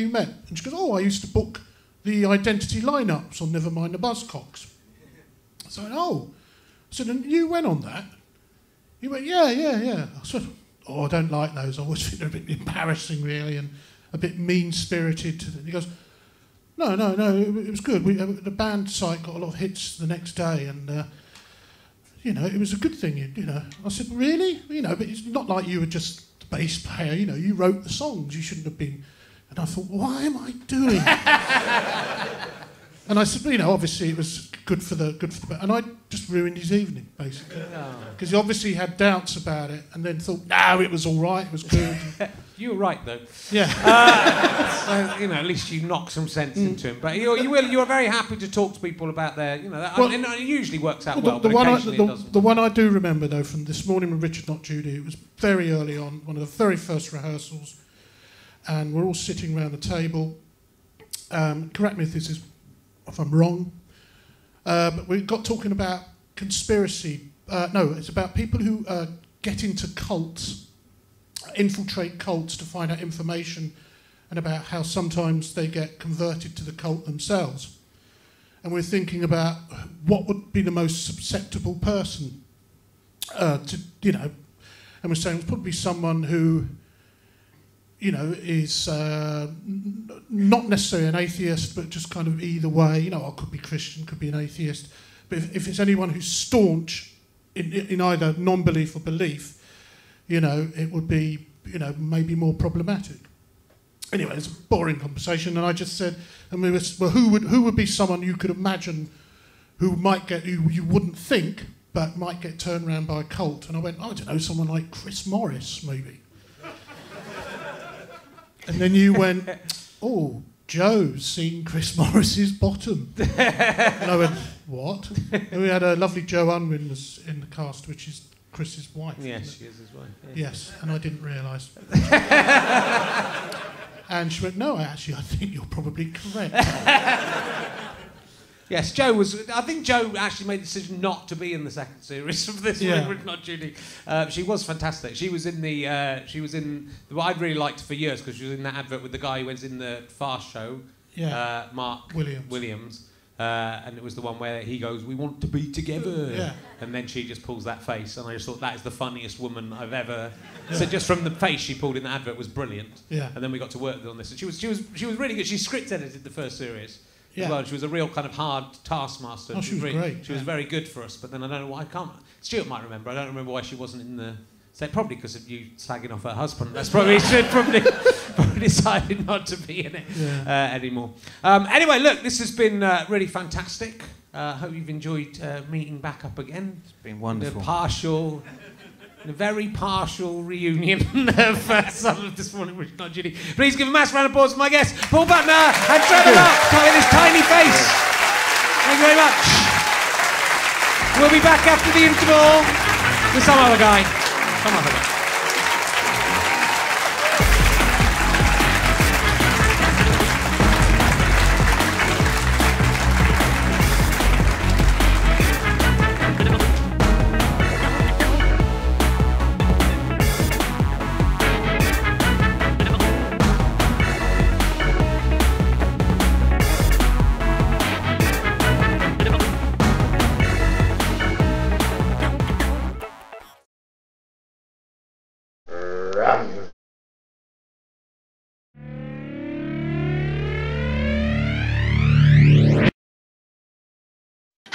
met? And she goes, I used to book the Identity lineups on Nevermind the Buzzcocks. So I went, I said, and you went on that? He went, yeah. I said, I don't like those. I always think they're a bit embarrassing, really, and a bit mean-spirited. And he goes, no, it was good. The band site got a lot of hits the next day, and, it was a good thing, I said, really? But it's not like you were just the bass player, you wrote the songs. You shouldn't have been. And I thought, why am I doing that? And I said, obviously it was good for the. And I just ruined his evening, basically, because he obviously had doubts about it, and then thought, no, it was all right, it was good. You were right, though. Yeah. So, you know, at least you knocked some sense into him. But you are very happy to talk to people about their, you know, and it usually works out well, but occasionally it doesn't. The one I do remember, though, from this morning with Richard, not Judy, it was very early on, one of the very first rehearsals, and we're all sitting around the table. Correct me if I'm wrong, but we got talking about conspiracy. No, it's about people who get into cults, infiltrate cults to find out information, and about how sometimes they get converted to the cult themselves. And we're thinking about what would be the most susceptible person to, you know, and we're saying it's probably someone who, you know, is not necessarily an atheist, but just kind of either way, you know, could be Christian, could be an atheist. But if it's anyone who's staunch in either non-belief or belief, you know, it would be, you know, maybe more problematic. Anyway, it's a boring conversation, and I just said, and we were, well, who would be someone you could imagine who you wouldn't think, but might get turned around by a cult? And I went, I don't know, someone like Chris Morris, maybe. And then you went, oh, Joe's seen Chris Morris's bottom. And I went, what? And we had a lovely Jo Unwin in the cast, which is Chris's wife. Yes, she is his wife. Yeah. Yes, and I didn't realise. And she went, no, actually, I think you're probably correct. Yes, Jo was. I think Jo actually made the decision not to be in the second series of this, not Judy. She was fantastic. She was in the. She was in what I'd really liked for years, because she was in that advert with the guy who was in the Fast Show. Yeah. Mark Williams. And it was the one where he goes, "We want to be together," yeah. And then she just pulls that face, and I just thought that is the funniest woman I've ever. Yeah. So just from the face she pulled in the advert was brilliant. Yeah. And then we got to work on this, and she was really good. She script edited the first series. Yeah. As well. She was a real kind of hard taskmaster. Oh, she was great. She was very good for us, but then I don't know why I can't. Stuart might remember. I don't remember why she wasn't in the. So probably because of you slagging off her husband. That's probably she probably decided not to be in it anymore. Anyway, look, this has been really fantastic. Hope you've enjoyed meeting back up again. It's been wonderful. A very partial reunion of some of this morning, which not Judy. Please give a massive round of applause for my guests, Paul Putner and Trevor Lock, with his tiny face. Thank you very much. We'll be back after the interval with some other guy. Some other guy.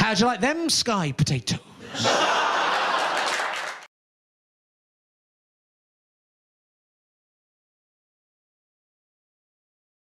How'd you like them sky potatoes?